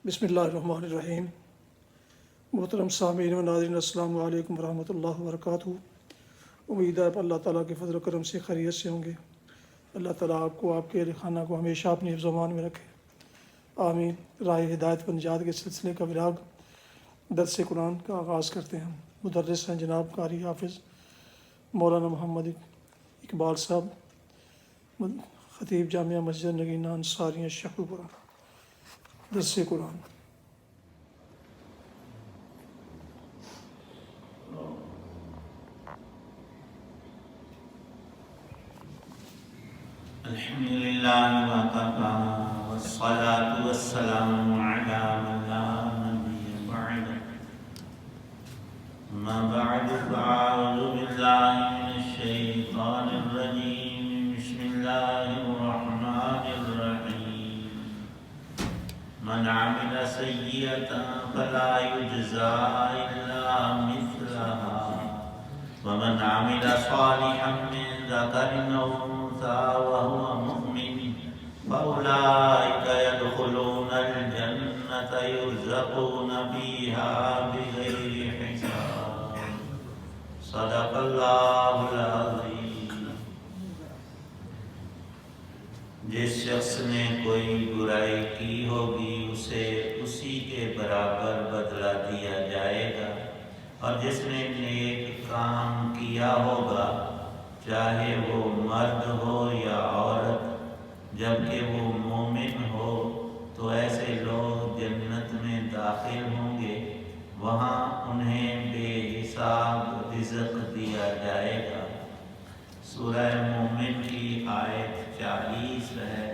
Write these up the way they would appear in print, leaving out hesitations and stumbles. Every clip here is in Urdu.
بسم اللہ الرحمن الرحیم۔ محترم سامعین و ناظرین، السلام علیکم ورحمۃ اللہ وبرکاتہ۔ امید ہے اللہ تعالیٰ کے فضل و کرم سے خیریت سے ہوں گے۔ اللہ تعالیٰ آپ کو، آپ کے اہل خانہ کو ہمیشہ اپنی حفظ و امان میں رکھے، آمین۔ راہ ہدایت و نجات کے سلسلے کا وراغ درس قرآن کا آغاز کرتے ہیں۔ مدرس ہیں جناب قاری حافظ مولانا محمد اقبال صاحب، خطیب جامعہ مسجد نگینہ انصاریہ شیخو پورہ۔ درس قرآن۔ الحمد لله وكفى والصلاة والسلام على من لا نبي بعده أما بعد فأعوذ بالله من الشيطان الرجيم بسم الله الرحمن الرحيم من عمل سيئة فلا يجزى إلا مثلها ومن عمل صالحا من ذكر أو وهو مؤمن فأولئك يدخلون الجنة يرزقون فيها بغير حساب صدق الله العظيم۔ جس شخص نے کوئی برائی کی ہوگی اسے اسی کے برابر بدلہ دیا جائے گا، اور جس نے نیک کام کیا ہوگا چاہے وہ مرد ہو یا عورت، جبکہ وہ مومن ہو، تو ایسے لوگ جنت میں داخل ہوں گے، وہاں انہیں بے حساب رزق دیا جائے گا۔ سورہ مومن کی آیت 40 ہے۔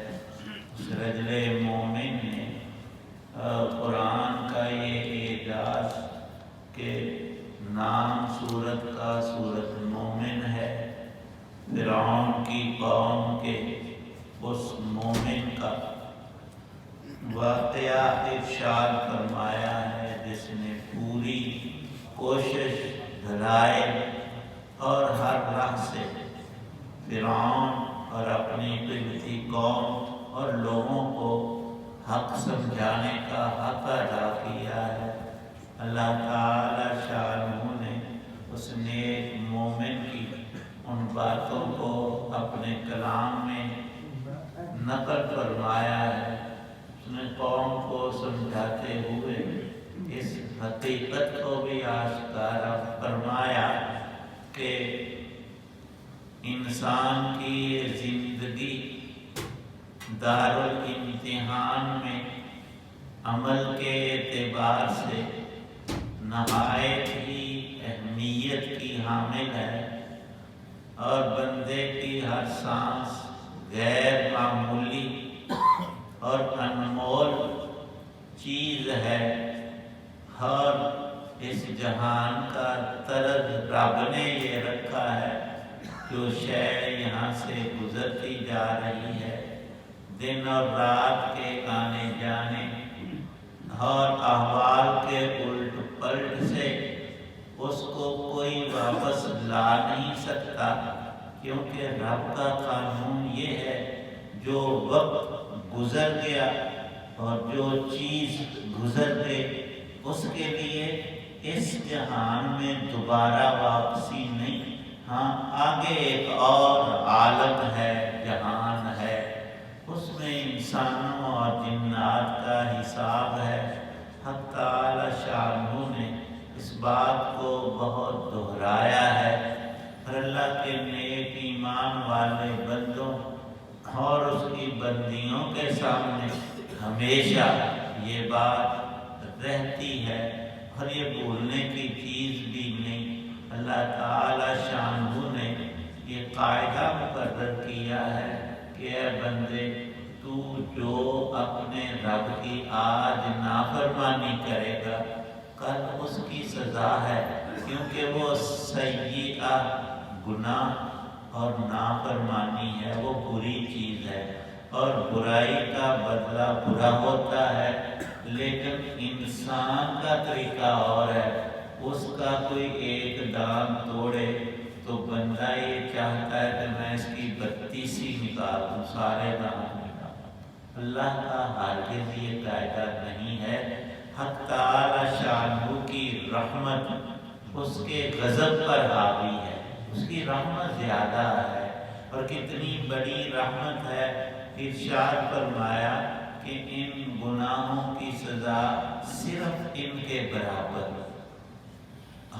اس رجل مومن نے قرآن کا یہ اعجاز کہ نام سورت کا سورت مومن ہے، فرعون کی قوم کے اس مومن کا واقعہ ارشاد فرمایا ہے، جس نے پوری کوشش، دھڑائے اور ہر راہ سے فرعون اور اپنی قبطی قوم اور لوگوں کو حق سمجھانے کا حق ادا کیا ہے۔ اللہ تعالی شانہ نے اس نیک مومن کی ان باتوں کو اپنے کلام میں نقل فرمایا ہے۔ اس نے قوم کو سمجھاتے ہوئے اس حقیقت کو بھی آشکارا فرمایا کہ انسان کی یہ زندگی دارالامتحان میں عمل کے اعتبار سے نہایت ہی اہمیت کی حامل ہے، اور بندے کی ہر سانس غیر معمولی اور انمول چیز ہے، اور اس جہان کا طرز رب نے یہ رکھا ہے، جو شے یہاں سے گزرتی جا رہی ہے، دن اور رات کے آنے جانے اور احوال کے الٹ پلٹ سے اس کو کوئی واپس لا نہیں سکتا، کیونکہ رب کا قانون یہ ہے جو وقت گزر گیا اور جو چیز گزر گئی اس کے لیے اس جہان میں دوبارہ واپسی نہیں۔ ہاں، آگے ایک اور عالم ہے، جہان ہے، اس میں انسانوں اور جنات کا حساب ہے۔ حق تعالی شانہ نے اس بات کو بہت دہرایا ہے، اور اللہ کے نیک ایمان والے بندوں اور اس کی بندیوں کے سامنے ہمیشہ یہ بات رہتی ہے، اور یہ بھولنے کی چیز بھی نہیں۔ اللہ تعالی شانہ نے یہ قاعدہ مقرر کیا ہے کہ اے بندے، تو جو اپنے رب کی آج نافرمانی کرے گا کل اس کی سزا ہے، کیونکہ وہ سیئہ گناہ اور نافرمانی ہے، وہ بری چیز ہے، اور برائی کا بدلہ برا ہوتا ہے، لیکن انسان کا طریقہ اور ہے۔ اس کا کوئی ایک دانت توڑے تو بندہ یہ چاہتا ہے کہ میں اس کی 32 نکال دوں، سارے دانت نکال۔ اللہ کا ہرگز یہ قاعدہ نہیں ہے۔ حق تعالی شانہ کی رحمت اس کے غضب پر حاوی ہے، اس کی رحمت زیادہ ہے، اور کتنی بڑی رحمت ہے۔ ارشاد فرمایا کہ ان گناہوں کی سزا صرف ان کے برابر،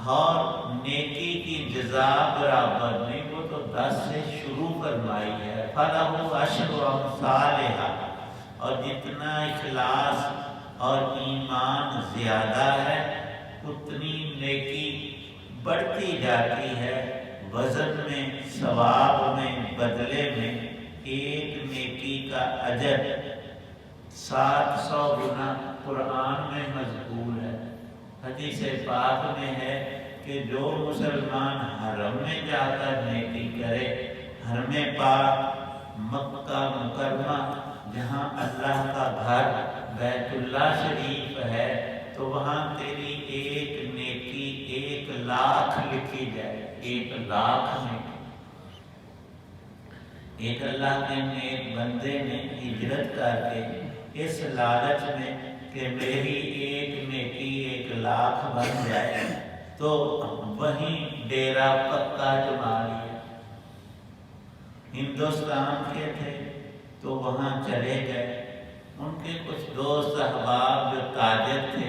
اور نیکی کی جزا برابر نہیں، وہ تو 10 سے شروع فرمائی ہے۔ فَلَهُ عَشْرُ أَمْثَالِهَا، اور جتنا اخلاص اور ایمان زیادہ ہے اتنی نیکی بڑھتی جاتی ہے، وزن میں، ثواب میں، بدلے میں۔ ایک نیکی کا اجر 700 گنا قرآن میں مذکور ہے۔ حدیث پاک میں ہے کہ جو مسلمان حرم میں جا کر نیکی کرے، حرم پاک مکہ مکرمہ جہاں اللہ کا گھر بیت اللہ شریف ہے، تو وہاں تیری ایک نیکی 1,00,000 لکھی جائے، 1,00,000 نیکی۔ ایک اللہ کے نیک بندے نے ہجرت کر کے اس لالچ میں کہ میری ایک نیکی 1,00,000 بن جائے، تو وہیں ڈیرا پکا جما لیا۔ ہندوستان کے تھے تو وہاں چلے گئے، ان کے کچھ دوست احباب جو تاجر تھے،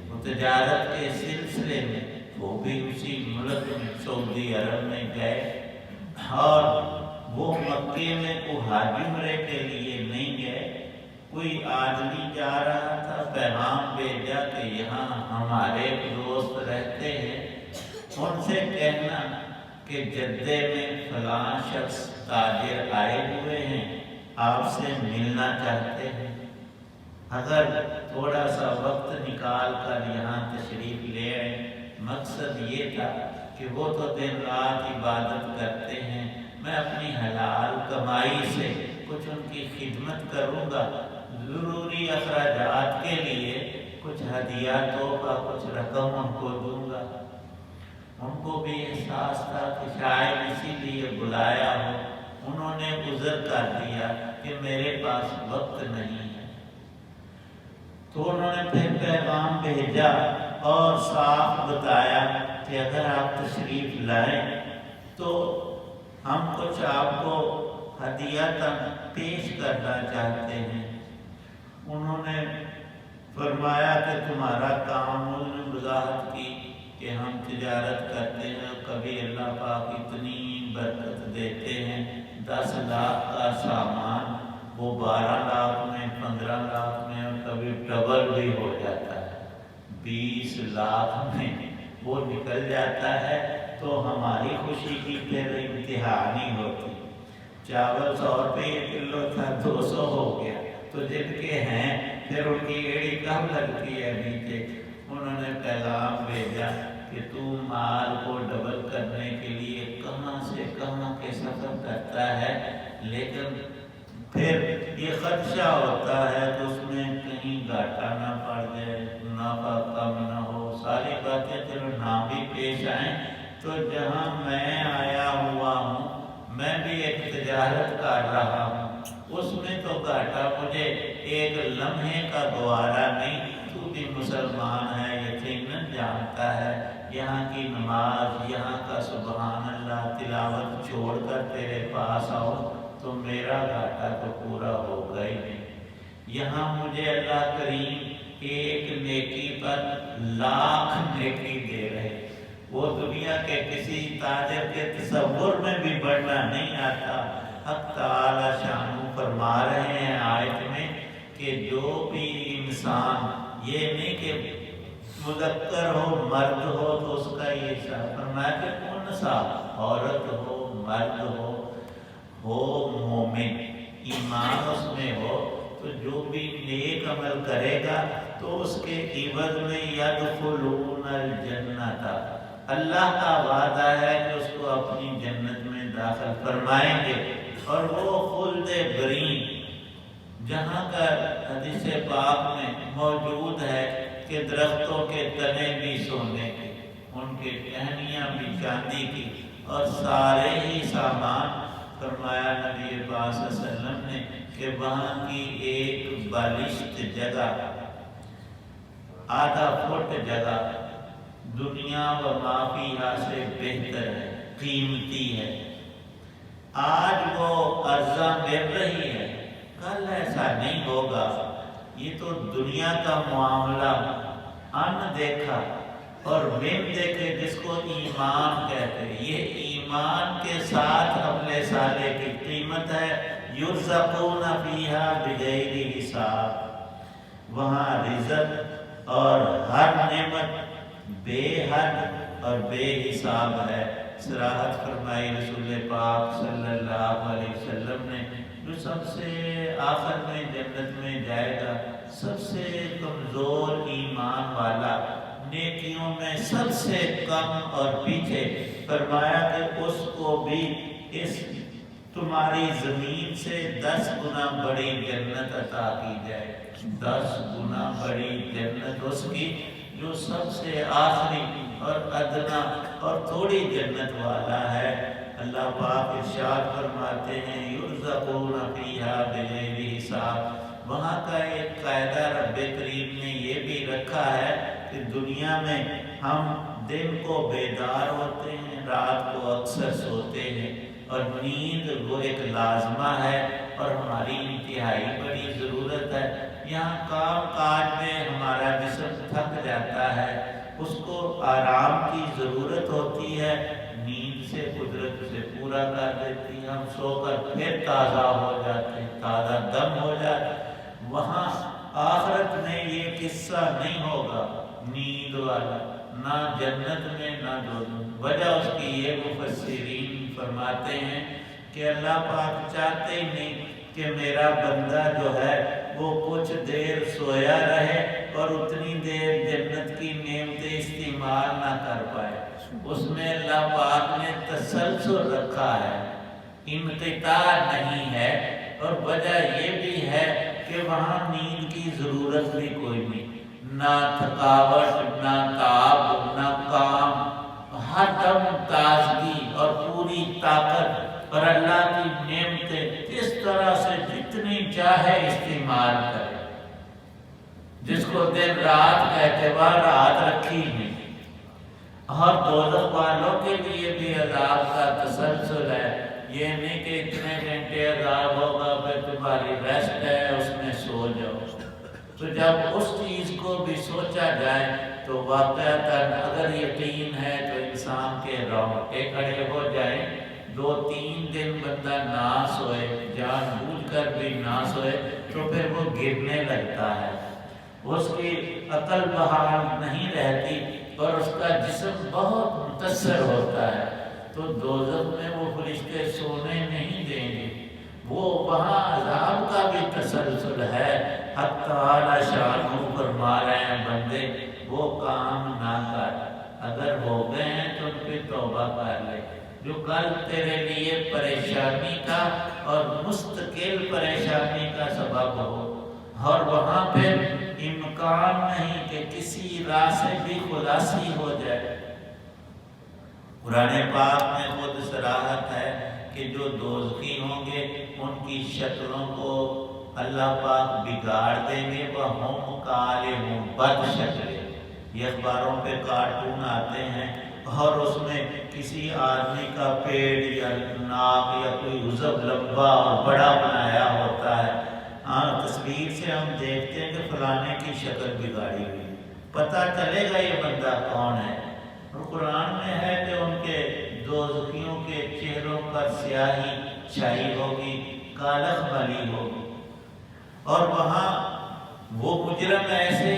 وہ تجارت کے سلسلے میں وہ بھی اسی ملک میں سعودی عرب میں گئے، اور وہ مکے میں کوئی حج عمرے کے لیے نہیں گئے۔ کوئی آدمی جا رہا تھا، پیغام بھیجا کہ یہاں ہمارے ایک دوست رہتے ہیں، ان سے کہنا کہ جدے میں فلاں شخص تاجر آئے ہوئے ہیں، آپ سے ملنا چاہتے ہیں، اگر تھوڑا سا وقت نکال کر یہاں تشریف لے آئے۔ مقصد یہ تھا کہ وہ تو دن رات عبادت کرتے ہیں، میں اپنی حلال کمائی سے کچھ ان کی خدمت کروں گا، ضروری اخراجات کے لیے کچھ ہدیہ تحفہ کچھ رقم ان کو دوں گا۔ ان کو بھی احساس تھا کہ شاید اسی لیے بلایا ہو، انہوں نے عذر کر دیا کہ میرے پاس وقت نہیں ہے۔ تو انہوں نے پھر پیغام بھیجا اور صاف بتایا کہ اگر آپ تشریف لائیں تو ہم کچھ آپ کو ہدیہ پیش کرنا چاہتے ہیں۔ انہوں نے فرمایا کہ تمہارا کام، انہوں نے وضاحت کی کہ ہم تجارت کرتے ہیں، کبھی اللہ پاک اتنی برکت دیتے ہیں، 10 لاکھ کا سامان وہ 12 لاکھ میں، 15 لاکھ میں، اور کبھی ڈبل بھی ہو جاتا ہے، 20 لاکھ میں وہ نکل جاتا ہے، تو ہماری خوشی کی پھر انتہا نہیں ہوتی۔ چاول 100 روپے کلو تھا، 200 ہو گیا، تو جن کے ہیں پھر ان کی ایڑی کم لگتی ہے نیچے۔ انہوں نے پیغام بھیجا کہ تو مال کو ڈبل کرنے کے لیے کہاں سے کہاں کے سفر کرتا ہے، لیکن پھر یہ خدشہ ہوتا ہے کہ اس میں کہیں گھاٹا نہ پڑ جائے، منافع کم نہ ہو، ساری باتیں چلو نہ بھی پیش آئیں۔ تو جہاں میں آیا ہوا ہوں، میں بھی ایک تجارت کر رہا ہوں، اس میں تو گھاٹا مجھے ایک لمحے کا گوارا نہیں۔ تو بھی مسلمان ہے، یقیناً جانتا ہے، یہاں کی نماز، یہاں کا سبحان اللہ تلاوت چھوڑ کر تیرے پاس آؤ تو میرا گھاٹا تو پورا ہوگا ہی نہیں۔ یہاں مجھے اللہ کریم ایک نیکی پر 1,00,000 نیکی دے رہے، وہ دنیا کے کسی تاجر کے تصور میں بھی بڑھنا نہیں آتا۔ حق تعالی شانہ فرما رہے ہیں آیت میں کہ جو بھی انسان، یہ نہیں کہ مذکر ہو مرد ہو تو اس کا یہ حساب فرمایا کہ کون سا عورت ہو مرد ہو مومن، ایمان اس میں ہو، تو جو بھی نیک عمل کرے گا تو اس کے عوض میں یدخلون الجنت، اللہ کا وعدہ ہے کہ اس کو اپنی جنت میں داخل فرمائیں گے، اور وہ خلد برین، جہاں کا حدیث پاک میں موجود ہے کہ درختوں کے تنے بھی سونے کے، ان کے ٹہنیاں بھی چاندی کی، اور سارے ہی سامان فرمایا نبی پاک صلی اللہ علیہ وسلم نے کہ وہاں کی ایک بالشت جگہ، آدھا فٹ جگہ دنیا و ما فیہا سے بہتر ہے، قیمتی ہے۔ آج وہ ارزاں مل رہی ہے، کل ایسا نہیں ہوگا۔ یہ تو دنیا کا معاملہ ان دیکھا اور من دیکھے، جس کو ایمان کہتے ہیں، یہ ایمان کے ساتھ حملے سالے کی قیمت ہے۔ یرزقون فیہا بغیر حساب، وہاں رزق اور ہر نعمت بے حد اور بے حساب ہے۔ صراحت فرمائی رسول پاک صلی اللہ علیہ وسلم نے، جو سب سے آخر میں جنت میں جائے گا، سب سے کمزور ایمان والا، نیکیوں میں سب سے کم اور پیچھے، فرمایا کہ اس کو بھی اس تمہاری زمین سے 10 گنا بڑی جنت عطا کی جائے۔ 10 گنا بڑی جنت اس کی، جو سب سے آخری اور ادنا اور تھوڑی جنت والا ہے۔ اللہ پاک ارشاد فرماتے ہیں یرزقون فیہا بغیر حساب۔ وہاں کا ایک قاعدہ رب کریم نے یہ بھی رکھا ہے کہ دنیا میں ہم دن کو بیدار ہوتے ہیں، رات کو اکثر سوتے ہیں، اور نیند وہ ایک لازمہ ہے اور ہماری انتہائی بڑی ضرورت ہے۔ یہاں کام کاج میں ہمارا جسم تھک جاتا ہے، اس کو آرام کی ضرورت ہوتی ہے، نیند سے قدرت سے پورا کر دیتی ہے، ہم سو کر پھر تازہ ہو جاتے ہیں، تازہ دم ہو جاتے ہیں۔ وہاں آخرت میں یہ قصہ نہیں ہوگا نیند والا، نہ جنت میں نہ دوزخ۔ وجہ اس کی یہ مفسرین فرماتے ہیں کہ اللہ پاک چاہتے ہی نہیں کہ میرا بندہ جو ہے وہ کچھ دیر سویا رہے اور اتنی دیر جنت کی نعمتیں استعمال نہ کر پائے۔ اس میں اللہ پاک نے تسلسل رکھا ہے، انقطاع نہیں ہے، اور وجہ یہ بھی ہے کہ وہاں نیند کی ضرورت بھی کوئی نہیں، نہ تھکاوٹ، نہ تاب، نہ کام، ہر دم تازگی اور پوری طاقت، اور اللہ کی نعمتیں اس طرح سے جتنی چاہے استعمال کرے۔ جس کو دن رات کہتے وہ رات رکھی نہیں۔ اور دوزخ والوں کے لیے بھی عذاب کا تسلسل ہے، یہ نہیں کہ اتنے گھنٹے عذاب ہوگا پھر تمہاری ریسٹ ہے اس میں سو جاؤ۔ تو جب اس چیز کو بھی سوچا جائے تو واقعتاً اگر یقین ہے تو انسان کے رونگٹے کھڑے ہو جائیں۔ 2-3 دن بندہ نہ سوئے، جان بوجھ کر بھی نہ سوئے، تو پھر وہ گرنے لگتا ہے، اس کی عقل بحال نہیں رہتی اور اس کا جسم بہت متاثر ہوتا ہے۔ تو دوزخ میں وہ فرشتے سونے نہیں دیں گے، وہ وہاں عذاب کا بھی تسلسل ہے۔ حق تعالی شانہ فرما رہے ہیں بندے وہ کام نہ کر، اگر ہو گئے ہیں تو ان پہ توبہ کر لے، جو کل تیرے لیے پریشانی کا اور مستقل پریشانی کا سبب ہو، اور وہاں پہ امکان نہیں کہ کسی راہ سے بھی خلاصی ہو جائے۔ قرآن پاک میں خود صراحت ہے کہ جو دوزخی ہوں گے ان کی شکلوں کو اللہ پاک بگاڑ دیں گے، وَهُمْ كَالِمُونَ، بد شکلیں۔ یہ اخباروں پہ کارٹون آتے ہیں اور اس میں کسی آدمی کا پیٹ یا ناک یا کوئی عضو لمبا اور بڑا بنایا ہوتا ہے۔ تصویر سے ہم دیکھتے ہیں کہ فلانے کی شکل بگاڑی ہوئی، پتہ چلے گا یہ بندہ کون ہے۔ اور قرآن میں ہے کہ ان کے دوزخیوں کے چہروں پر سیاہی چھائی ہوگی، کالخ والی ہوگی، اور وہاں وہ مجرم ایسے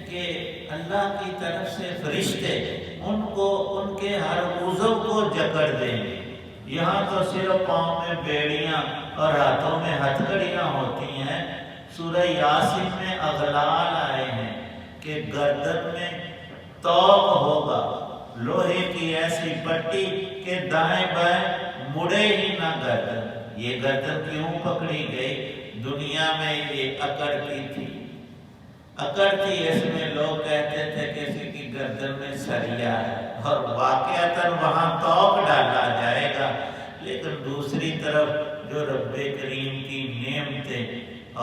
کہ اللہ کی طرف سے فرشتے ان کو ان کے ہر عضو کو جکڑ دیں گے۔ یہاں تو صرف پاؤں میں بیڑیاں اور ہاتھوں میں ہتھکڑیاں ہوتی ہیں۔ سورہ یاسین میں اغلال آئے ہیں کہ گردن میں توق ہوگا، لوہے کی ایسی پٹی کہ دائیں بائیں مڑے ہی نہ گردن۔ یہ گردن کیوں پکڑی گئی؟ دنیا میں یہ اکڑتی تھی، اکڑتی، اس میں لوگ کہتے تھے کسی کی گردن میں سریا ہے، اور واقعتاً وہاں توق ڈالا جائے گا۔ لیکن دوسری طرف جو رب کریم کی نعمتیں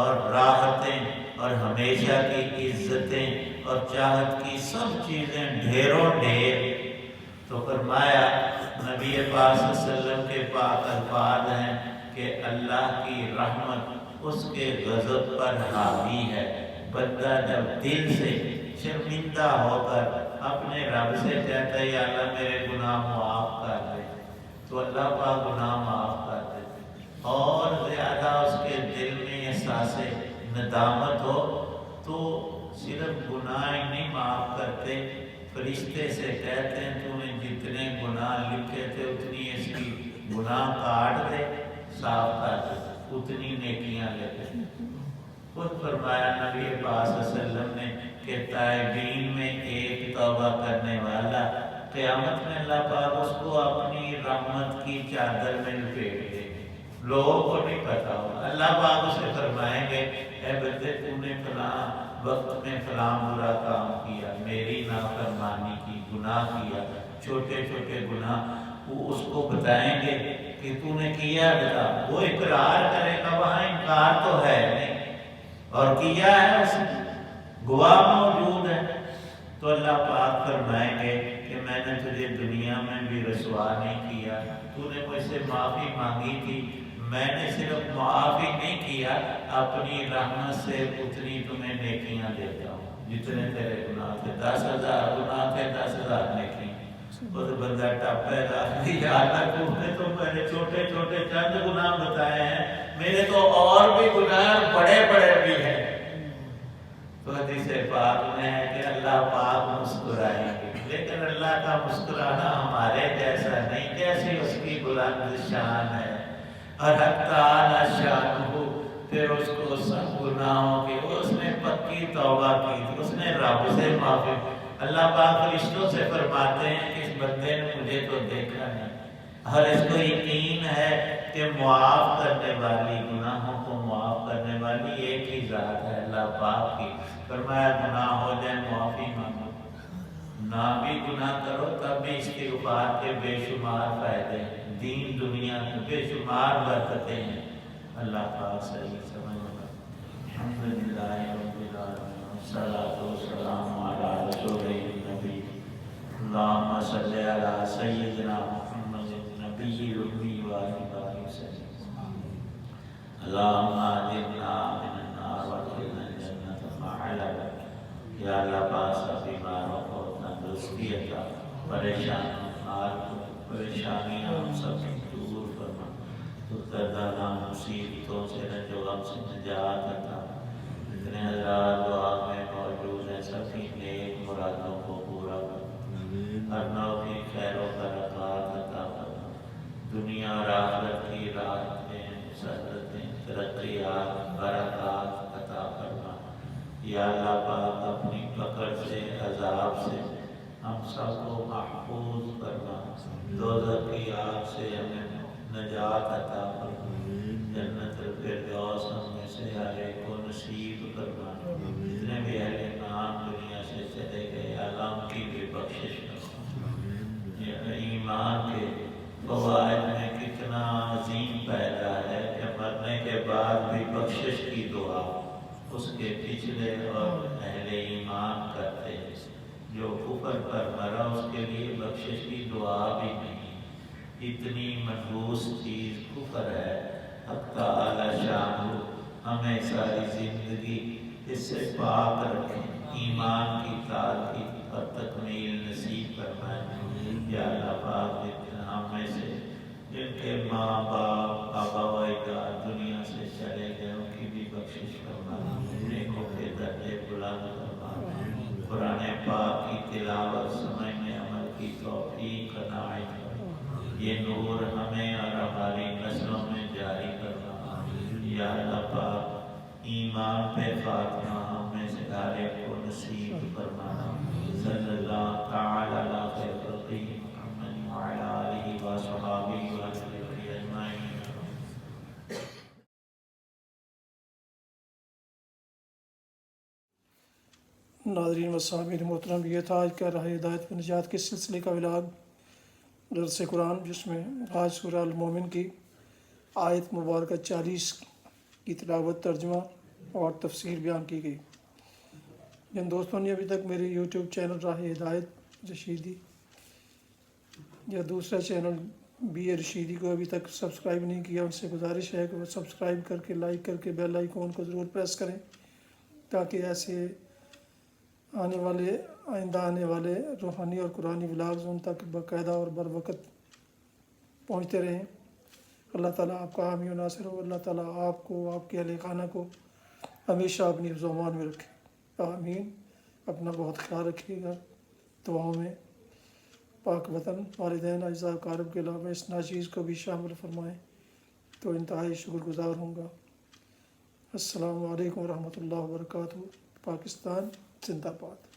اور راحتیں اور ہمیشہ کی عزتیں اور چاہت کی سب چیزیں ڈھیروں ڈھیر، تو فرمایا نبی پاک صلی اللہ علیہ وسلم کے پاک الفاظ ہیں کہ اللہ کی رحمت اس کے غضب پر حاوی ہے۔ بندہ جب دل سے شرمندہ ہو کر اپنے رب سے کہتا ہے یا اللہ میرے گناہ معاف کر دے، تو اللہ پاک گناہ معاف کر دے، اور زیادہ اس کے دل میں احساس ندامت ہو تو صرف گناہ ہی نہیں معاف کرتے، فرشتے سے کہتے ہیں تو نے جتنے گناہ لکھے تھے اتنی اس کی گناہ کاٹ دے، صاف کر دے، اتنی نیکیاں لیتے ہیں۔ خود فرمایا نبی پاک صلی اللہ علیہ وسلم نے کہ تائبین میں ایک توبہ کرنے والا قیامت میں اللہ پاک اس کو اپنی رحمت کی چادر میں لپیٹ دے، لوگوں کو نہیں پتا ہوگا۔ اللہ پاک اسے فرمائیں گے اے بندے تو نے فلاں وقت میں فلاں برا کام کیا، میری نافرمانی کی، گناہ کیا، چھوٹے چھوٹے گناہ، وہ اس کو بتائیں گے کہ تو نے کیا بتا، وہ اقرار کرے گا، وہاں انکار تو ہے نہیں، اور کیا ہے اس نے، گواہ موجود ہے، تو اللہ پاک فرمائیں گے کہ میں نے تجھے دنیا میں بھی رسوا نہیں کیا، تو نے مجھ سے معافی مانگی تھی، میں نے صرف معافی نہیں کیا، اپنی رحمت سے اتنی تمہیں نیکیاں دیتا ہوں جتنے تیرے گناہ تھے، 10,000 گناہ تھے، 10,000 نیکیاں۔ وہ تو بندہ ٹپے گا یا اللہ تو نے تو میرے چھوٹے چھوٹے چند گناہ بتائے ہیں، میرے تو اور بھی گناہ بڑے بڑے بھی ہیں۔ تو حدیث پاک میں ہے کہ اللہ پاک مسکرائیں گے، لیکن اللہ کا مسکرانا ہمارے جیسا نہیں، جیسی اس کی بلند شان ہے، اور حق تعالی شانہ، پھر اس کو سب گناہوں کی، اس نے پکی توبہ کی تھی، اس نے رب سے معافی، اللہ پاک فرشتوں سے فرماتے ہیں کہ اس بندے نے مجھے تو دیکھا نہیں، اور اس کو یقین ہے کہ معاف کرنے والی، گناہوں کو معاف کرنے والی ایک ہی ذات ہے اللہ پاک کی۔ فرمایا گناہ ہو جائے معافی مانگو، نہ بھی گناہ کرو تب بھی استغفار کے بے شمار فائدے ہیں، دین دنیا کے بے شمار برکتیں ہیں۔ اللہ پاک صحیح سمجھ۔ الحمدللہ رب العالمین، والصلاۃ والسلام علی رسول النبی، اللہم صلی علی سیدنا محمد النبی الأمی وآلہ وسلم، اللہم اجرنا من النار وادخلنا الجنة مع الأبرار۔ یا اللہ پاک بیماروں کو تندرستی عطا، پریشانیاں ہم سب سے دور فرما، دردانہ مصیبتوں سے رنج و غم سے نجات عطا۔ جتنے حضرات دعا میں موجود ہیں سب کی نیک مرادوں کو پورا کر، ہر نوع کی خیر و برکات عطا فرما، دنیا اور آخرت کی راحتیں، مسرتیں، ترقیات، برکات عطا فرما۔ یا اللہ پاک اپنی پکڑ سے، عذاب سے ہم سب کو محفوظ فرما، دوزخ کی آگ سے ہمیں نجات عطا فرما، جنت الفردوس ہم میں سے ہر ایک کو نصیب فرما۔ جتنے بھی اہل ایمان دنیا سے چلے گئے اللہ ان کی بھی بخشش فرما۔ ایمان کے فوائد میں کتنا عظیم پیدا ہے کہ مرنے کے بعد بھی بخشش کی دعا اس کے پچھلے اور اہل ایمان کرتے ہیں، جو کفر پر مرا اس کے لیے بخشش کی دعا بھی نہیں۔ اتنی منحوس چیز کفر ہے، حق تعالی شانہ ہمیں ساری زندگی اس سے پاک رکھیں، ایمان کی تعلقی اور تکمیل نصیب فرمائیں۔ یا اللہ پاک جتنے ہم میں سے جن کے ماں باپ آبا و اجداد دنیا سے چلے گئے ان کی بھی بخشش فرما، نیکوں کے درجے بلند فرما، قرآن پاک کی تلاوت سمجھنے عمل کی توفیق عنایت فرما، یہ نور ہمیں اور ہماری نسلوں میں جاری فرما۔ یا اللہ پاک ایمان پہ خاتمہ ہم میں سے ہر ایک کو نصیب فرمانا۔ صلی اللہ تعالی علی خیر خلقہ محمد وعلی آلہ وصحبہ وسلم اجمعین۔ ناظرین و سامعین محترم، یہ تھا آج کا راہ ہدایت و نجات کے سلسلے کا ولاگ۔ درس قرآن، جس میں آج سورہ المومن کی آیت مبارکہ 40 کی تلاوت، ترجمہ اور تفسیر بیان کی گئی۔ جن دوستوں نے ابھی تک میرے یوٹیوب چینل راہ ہدایت رشیدی یا دوسرا چینل بی اے رشیدی کو ابھی تک سبسکرائب نہیں کیا، ان سے گزارش ہے کہ وہ سبسکرائب کر کے لائک کر کے بیل آئیکن کو ضرور پریس کریں، تاکہ ایسے آئندہ آنے والے روحانی اور قرآنی ولاگز ان تک باقاعدہ اور بر وقت پہنچتے رہیں۔ اللہ تعالیٰ آپ کا حامی و ناصر ہو۔ اللہ تعالیٰ آپ کو، آپ کے اہل خانہ کو ہمیشہ اپنی حفظ و امان میں رکھے، آمین۔ اپنا بہت خیال رکھیے گا، دعاؤں میں پاک وطن، والدین، اعزاء اقارب کے علاوہ اس ناچیز کو بھی شامل فرمائیں تو انتہائی شکر گزار ہوں گا۔ السلام علیکم ورحمۃ اللہ وبرکاتہ۔ پاکستان زندہ باد۔